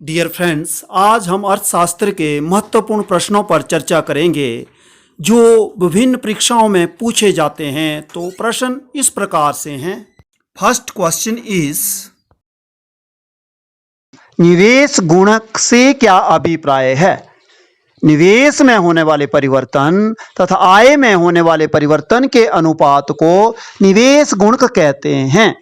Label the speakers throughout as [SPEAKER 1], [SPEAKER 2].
[SPEAKER 1] Dear friends, आज हम अर्थशास्त्र के महत्वपूर्ण प्रश्नों पर चर्चा करेंगे जो विभिन्न परीक्षाओं में पूछे जाते हैं। तो प्रश्न इस प्रकार से हैं। फर्स्ट क्वेश्चन इज, निवेश गुणक से क्या अभिप्राय है? निवेश में होने वाले परिवर्तन तथा आय में होने वाले परिवर्तन के अनुपात को निवेश गुणक कहते हैं।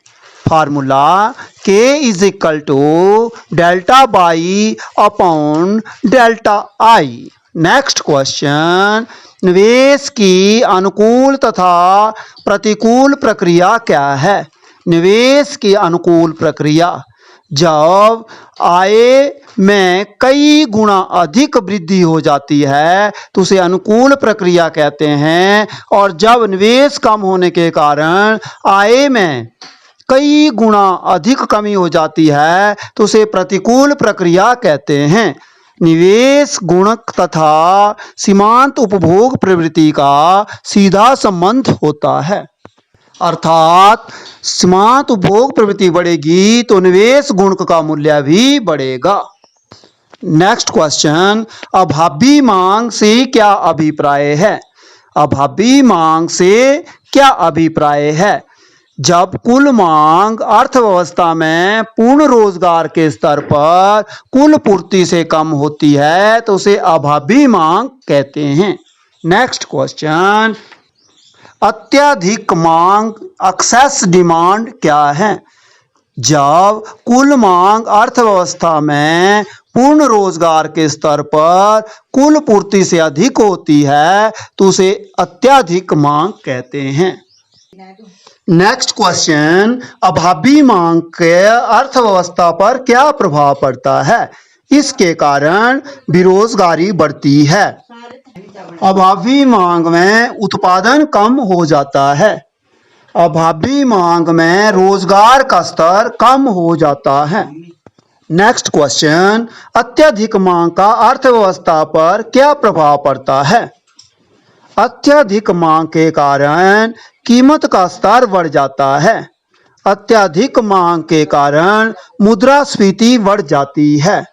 [SPEAKER 1] Formula K is equal to delta Y upon delta I. Next question, निवेश की अनुकूल तथा प्रतिकूल प्रक्रिया क्या है? निवेश की अनुकूल प्रक्रिया, जब आय में कई गुना अधिक वृद्धि हो जाती है तो उसे अनुकूल प्रक्रिया कहते हैं, और जब निवेश कम होने के कारण आय में कई गुना अधिक कमी हो जाती है तो उसे प्रतिकूल प्रक्रिया कहते हैं। निवेश गुणक तथा सीमांत उपभोग प्रवृत्ति का सीधा संबंध होता है, अर्थात सीमांत उपभोग प्रवृत्ति बढ़ेगी तो निवेश गुणक का मूल्य भी बढ़ेगा। नेक्स्ट क्वेश्चन, अभावी मांग से क्या अभिप्राय है? अभावी मांग से क्या अभिप्राय है? जब कुल मांग अर्थव्यवस्था में पूर्ण रोजगार के स्तर पर कुल पूर्ति से कम होती है तो उसे अभावी मांग कहते हैं। नेक्स्ट क्वेश्चन, अत्यधिक मांग एक्सेस डिमांड क्या है? जब कुल मांग अर्थव्यवस्था में पूर्ण रोजगार के स्तर पर कुल पूर्ति से अधिक होती है तो उसे अत्यधिक मांग कहते हैं। नेक्स्ट क्वेश्चन, अभावी मांग के अर्थव्यवस्था पर क्या प्रभाव पड़ता है? इसके कारण बेरोजगारी बढ़ती है। अभावी मांग में उत्पादन कम हो जाता है। अभावी मांग में रोजगार का स्तर कम हो जाता है। नेक्स्ट क्वेश्चन, अत्यधिक मांग का अर्थव्यवस्था पर क्या प्रभाव पड़ता है? अत्यधिक मांग के कारण कीमत का स्तर बढ़ जाता है। अत्यधिक मांग के कारण मुद्रास्फीति बढ़ जाती है।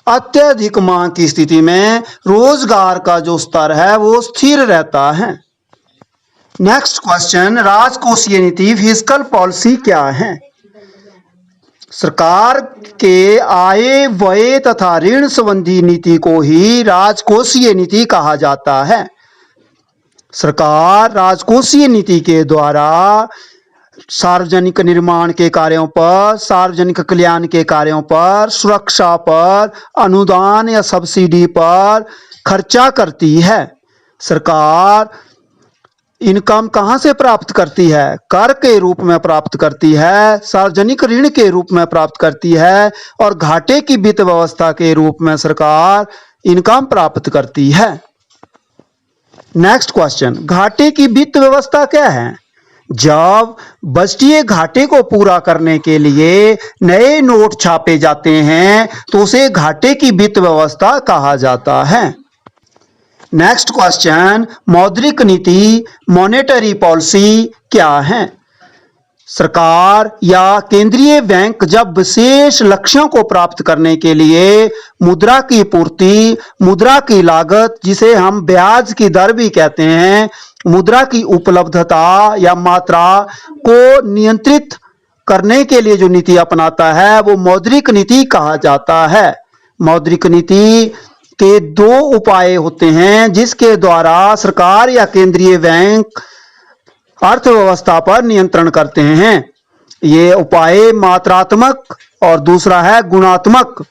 [SPEAKER 1] अत्यधिक मांग की स्थिति में रोजगार का जो स्तर है वो स्थिर रहता है। नेक्स्ट क्वेश्चन, राजकोषीय नीति फिस्कल पॉलिसी क्या है? सरकार के आय व्यय तथा ऋण संबंधी नीति को ही राजकोषीय नीति कहा जाता है। सरकार राजकोषीय नीति के द्वारा सार्वजनिक निर्माण के कार्यों पर, सार्वजनिक कल्याण के कार्यों पर, सुरक्षा पर, अनुदान या सब्सिडी पर खर्चा करती है। सरकार इनकम कहाँ से प्राप्त करती है? कर के रूप में प्राप्त करती है, सार्वजनिक ऋण के रूप में प्राप्त करती है, और घाटे की वित्त व्यवस्था के रूप में सरकार इनकम प्राप्त करती है। नेक्स्ट क्वेश्चन, घाटे की वित्त व्यवस्था क्या है? जब बजटीय घाटे को पूरा करने के लिए नए नोट छापे जाते हैं तो उसे घाटे की वित्त व्यवस्था कहा जाता है। नेक्स्ट क्वेश्चन, मौद्रिक नीति मॉनेटरी पॉलिसी क्या है? सरकार या केंद्रीय बैंक जब विशेष लक्ष्यों को प्राप्त करने के लिए मुद्रा की पूर्ति, मुद्रा की लागत जिसे हम ब्याज की दर भी कहते हैं, मुद्रा की उपलब्धता या मात्रा को नियंत्रित करने के लिए जो नीति अपनाता है वो मौद्रिक नीति कहा जाता है। मौद्रिक नीति के दो उपाय होते हैं जिसके द्वारा सरकार या केंद्रीय बैंक अर्थव्यवस्था पर नियंत्रण करते हैं। ये उपाय मात्रात्मक और दूसरा है गुणात्मक।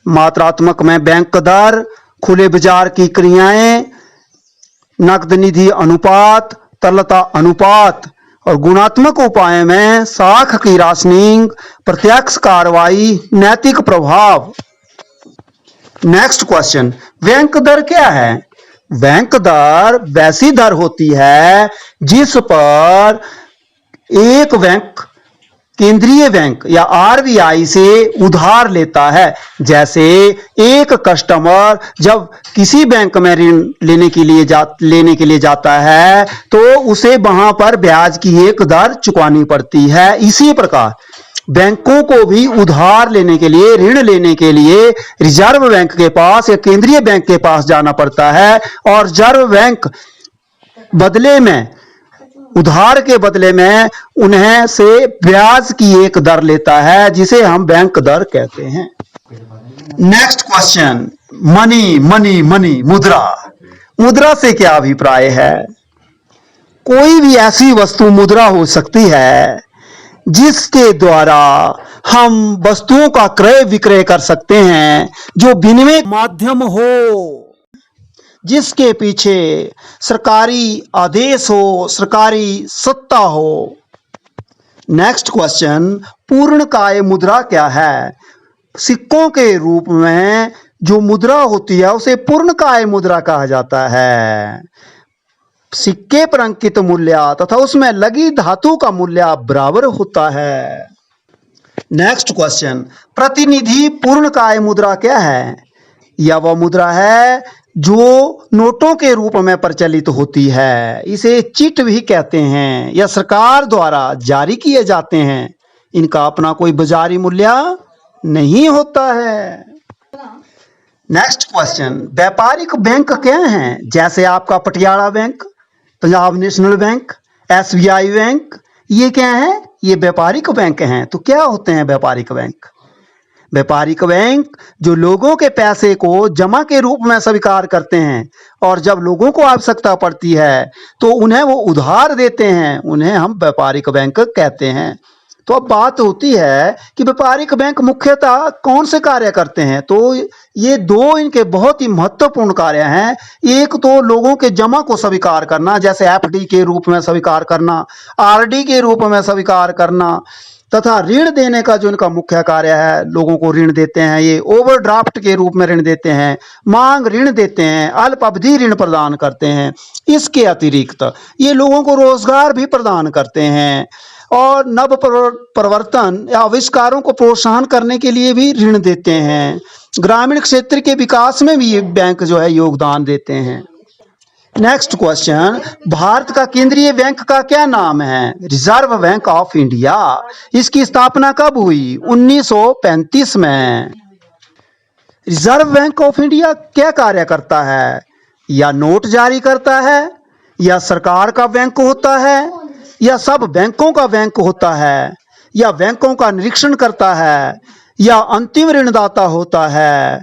[SPEAKER 1] मात्रात्मक में बैंक दर, खुले बाजार की क्रियाएं, नकद निधि अनुपात, तरलता अनुपात, और गुणात्मक उपाय में साख की राशनिंग, प्रत्यक्ष कार्रवाई, नैतिक प्रभाव। नेक्स्ट क्वेश्चन, बैंक दर क्या है? बैंक दर वैसी दर होती है जिस पर एक बैंक केंद्रीय बैंक या आरबीआई से उधार लेता है। जैसे एक कस्टमर जब किसी बैंक में ऋण लेने के लिए जाता है तो उसे वहां पर ब्याज की एक दर चुकानी पड़ती है। इसी प्रकार बैंकों को भी उधार लेने के लिए, ऋण लेने के लिए रिजर्व बैंक के पास या केंद्रीय बैंक के पास जाना पड़ता है, और रिजर्व बैंक बदले में, उधार के बदले में उन्हें से ब्याज की एक दर लेता है जिसे हम बैंक दर कहते हैं। Next question, money money money, मुद्रा। मुद्रा से क्या अभिप्राय है? कोई भी ऐसी वस्तु मुद्रा हो सकती है जिसके द्वारा हम वस्तुओं का क्रय विक्रय कर सकते हैं, जो विनिमय माध्यम हो, जिसके पीछे सरकारी आदेश हो, सरकारी सत्ता हो। नेक्स्ट क्वेश्चन, पूर्णकाय मुद्रा क्या है? सिक्कों के रूप में जो मुद्रा होती है उसे पूर्णकाय मुद्रा कहा जाता है। सिक्के पर अंकित मूल्य तथा उसमें लगी धातु का मूल्य बराबर होता है। नेक्स्ट क्वेश्चन, प्रतिनिधि पूर्णकाय मुद्रा क्या है? यह वह मुद्रा है जो नोटों के रूप में प्रचलित होती है। इसे चिट भी कहते हैं। यह सरकार द्वारा जारी किए जाते हैं। इनका अपना कोई बाजारी मूल्य नहीं होता है। नेक्स्ट क्वेश्चन, व्यापारिक बैंक क्या हैं? जैसे आपका Patiala bank, Punjab national bank, SBI bank, ये क्या है? ये व्यापारिक बैंक हैं। तो क्या होते हैं व्यापारिक बैंक? व्यापारिक बैंक जो लोगों के पैसे को जमा के रूप में स्वीकार करते हैं, और जब लोगों को आवश्यकता पड़ती है तो उन्हें वो उधार देते हैं, उन्हें हम व्यापारिक बैंक कहते हैं। तो अब बात होती है कि व्यापारिक बैंक मुख्यतः कौन से कार्य करते हैं? तो ये दो इनके बहुत ही महत्वपूर्ण कार्य हैं। एक तो लोगों के जमा को स्वीकार करना, जैसे FD के रूप में स्वीकार करना, RD के रूप में स्वीकार करना, तथा ऋण देने का जो इनका मुख्य कार्य है, लोगों को ऋण देते हैं। ये ओवरड्राफ्ट के रूप में ऋण देते हैं, मांग ऋण देते हैं, अल्प अवधि ऋण प्रदान करते हैं। इसके अतिरिक्त ये लोगों को रोजगार भी प्रदान करते हैं, और नव प्रवर्तन या आविष्कारों को प्रोत्साहन करने के लिए भी ऋण देते हैं। ग्रामीण क्षेत्र के विकास में भी ये बैंक जो है योगदान देते हैं। नेक्स्ट क्वेश्चन, भारत का केंद्रीय बैंक का क्या नाम है? Reserve bank of India. इसकी स्थापना कब हुई? 1935 में। रिजर्व बैंक ऑफ इंडिया क्या कार्य करता है? या नोट जारी करता है, या सरकार का बैंक होता है, या सब बैंकों का बैंक होता है, या बैंकों का निरीक्षण करता है, या अंतिम ऋणदाता होता है,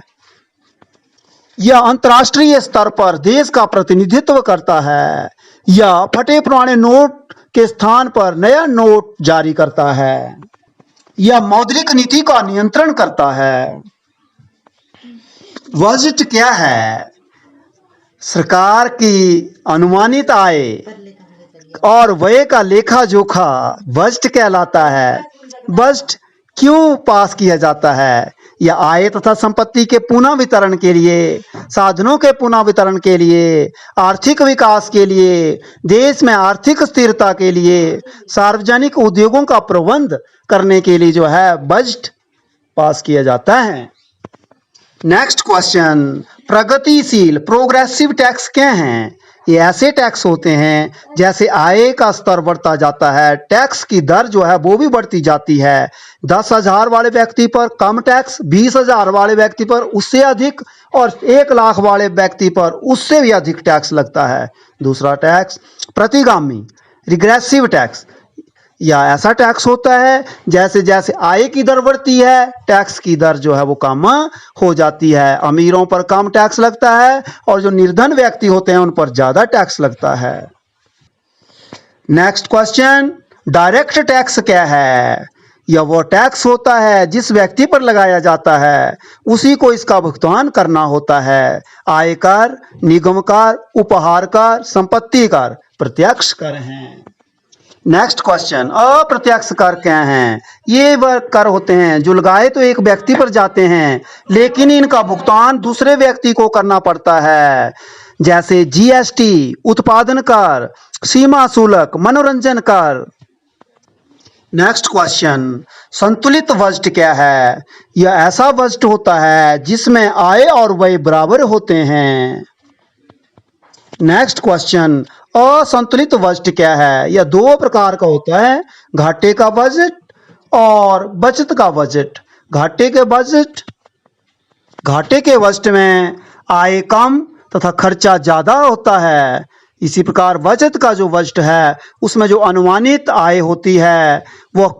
[SPEAKER 1] या अंतर्राष्ट्रीय स्तर पर देश का प्रतिनिधित्व करता है, या फटे पुराने नोट के स्थान पर नया नोट जारी करता है, या मौद्रिक नीति का नियंत्रण करता है। बजट क्या है? सरकार की अनुमानित आय और व्यय का लेखा जोखा बजट कहलाता है। बजट क्यों पास किया जाता है? यह आय तथा संपत्ति के पुनः वितरण के लिए, साधनों के पुनः वितरण के लिए, आर्थिक विकास के लिए, देश में आर्थिक स्थिरता के लिए, सार्वजनिक उद्योगों का प्रबंध करने के लिए जो है बजट पास किया जाता है। नेक्स्ट क्वेश्चन, प्रगतिशील प्रोग्रेसिव टैक्स क्या हैं? ये ऐसे टैक्स होते हैं जैसे आय का स्तर बढ़ता जाता है, टैक्स की दर जो है वो भी बढ़ती जाती है। 10,000 वाले व्यक्ति पर कम टैक्स, 20,000 वाले व्यक्ति पर उससे अधिक, और 1 लाख वाले व्यक्ति पर उससे भी अधिक टैक्स लगता है। दूसरा टैक्स प्रतिगामी रिग्रेसिव टैक्स, या ऐसा टैक्स होता है जैसे जैसे आय की दर बढ़ती है टैक्स की दर जो है वो कम हो जाती है। अमीरों पर कम टैक्स लगता है और जो निर्धन व्यक्ति होते हैं उन पर ज्यादा टैक्स लगता है। नेक्स्ट क्वेश्चन, डायरेक्ट टैक्स क्या है? यह वो टैक्स होता है जिस व्यक्ति पर लगाया जाता है उसी को इसका भुगतान करना होता है। आयकर, निगम कर, उपहार कर, संपत्ति कर प्रत्यक्ष कर हैं। नेक्स्ट क्वेश्चन, अप्रत्यक्ष कर क्या हैं? ये वह कर होते हैं जो लगाए तो एक व्यक्ति पर जाते हैं लेकिन इनका भुगतान दूसरे व्यक्ति को करना पड़ता है, जैसे GST, उत्पादन कर, सीमा शुल्क, मनोरंजन कर। नेक्स्ट क्वेश्चन, संतुलित बजट क्या है? यह ऐसा बजट होता है जिसमें आय और व्यय बराबर होते हैं। नेक्स्ट क्वेश्चन, असंतुलित बजट क्या है? यह 2 प्रकार का होता है, घाटे का बजट और बचत का बजट। घाटे के बजट में आय कम तथा खर्चा ज़्यादा होता है। इसी प्रकार बचत का जो बजट है उसमें जो अनुमानित आय होती है वह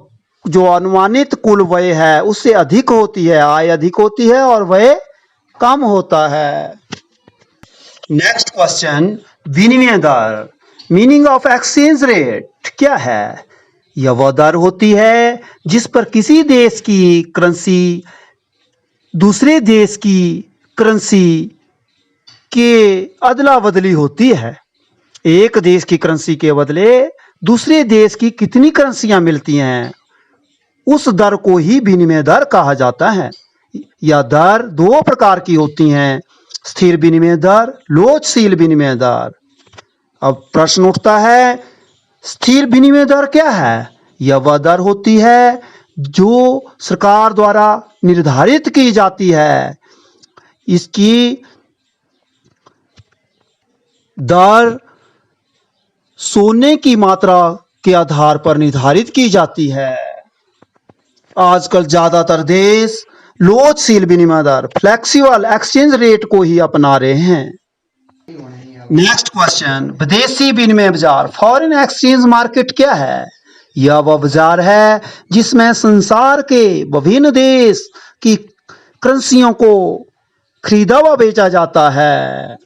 [SPEAKER 1] जो अनुमानित कुल व्यय है उससे अधिक होती है। आय अधिक होती है और व्यय कम होता है। नेक्स्ट क्वेश्चन, विनिमय दर, मीनिंग ऑफ एक्सचेंज रेट क्या है? यह वह दर होती है जिस पर किसी देश की करेंसी दूसरे देश की करेंसी के अदला बदली होती है। एक देश की करेंसी के बदले दूसरे देश की कितनी करेंसियां मिलती हैं उस दर को ही विनिमय दर कहा जाता है। यह दर दो प्रकार की होती हैं, स्थिर विनिमय दर, लोचशील विनिमय दर। अब प्रश्न उठता है, स्थिर विनिमय दर क्या है? यह वह दर होती है जो सरकार द्वारा निर्धारित की जाती है। इसकी दर सोने की मात्रा के आधार पर निर्धारित की जाती है। आजकल ज्यादातर देश लोचशील विनिमय दर, फ्लेक्सिबल एक्सचेंज रेट को ही अपना रहे हैं। नेक्स्ट क्वेश्चन, विदेशी विनिमय बाजार, फॉरेन एक्सचेंज मार्केट क्या है? यह वह बाजार है जिसमें संसार के विभिन्न देश की करेंसियों को खरीदा व बेचा जाता है।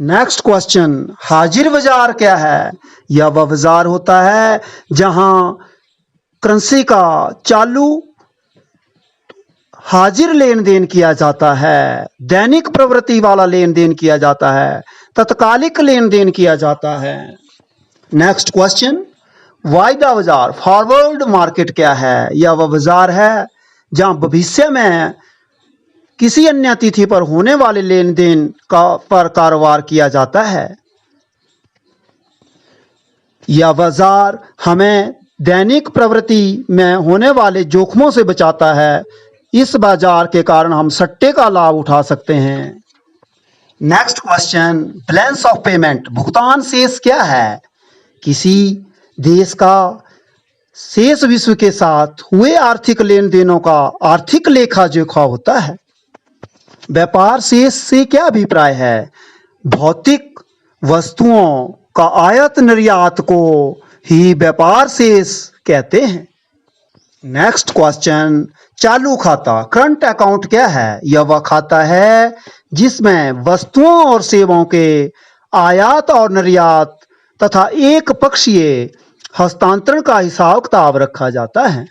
[SPEAKER 1] नेक्स्ट क्वेश्चन, हाजिर बाजार क्या है? यह वह बाजार होता है जहां करेंसी का चालू हाजिर लेन देन किया जाता है, दैनिक प्रवृत्ति वाला लेन देन किया जाता है, तत्कालिक लेन देन किया जाता है। नेक्स्ट क्वेश्चन, वायदा बाजार, फॉरवर्ड मार्केट क्या है? यह वह बाजार है जहां भविष्य में किसी अन्य तिथि पर होने वाले लेन देन पर कारोबार किया जाता है। यह बाजार हमें दैनिक प्रवृत्ति में होने वाले जोखमों से बचाता है। इस बाजार के कारण हम सट्टे का लाभ उठा सकते हैं। Next question, balance of payment, भुगतान शेष क्या है? किसी देश का शेष विश्व के साथ हुए आर्थिक लेन देनों का आर्थिक लेखा जोखा होता है। व्यापार शेष से क्या अभिप्राय है? भौतिक वस्तुओं का आयात निर्यात को ही व्यापार शेष कहते हैं। नेक्स्ट क्वेश्चन, चालू खाता, करंट अकाउंट क्या है? यह वह खाता है जिसमें वस्तुओं और सेवाओं के आयात और निर्यात तथा एक पक्षीय हस्तांतरण का हिसाब किताब रखा जाता है।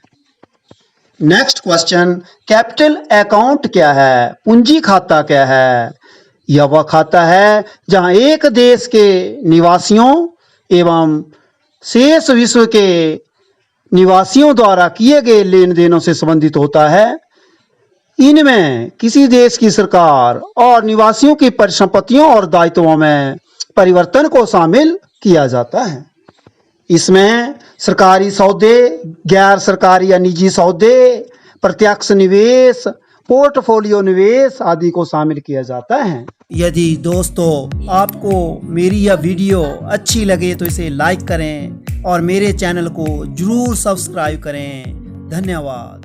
[SPEAKER 1] नेक्स्ट क्वेश्चन, कैपिटल अकाउंट क्या है? पूंजी खाता क्या है? यह वह खाता है जहां एक देश के निवासियों एवं शेष विश्व के निवासियों द्वारा किए गए लेन देनों से संबंधित होता है। इनमें किसी देश की सरकार और निवासियों की परिसंपत्तियों और दायित्वों में परिवर्तन को शामिल किया जाता है। इसमें सरकारी सौदे, गैर सरकारी या निजी सौदे, प्रत्यक्ष निवेश, पोर्टफोलियो निवेश आदि को शामिल किया जाता है। यदि दोस्तों आपको मेरी यह वीडियो अच्छी लगे तो इसे लाइक करें और मेरे चैनल को जरूर सब्सक्राइब करें। धन्यवाद।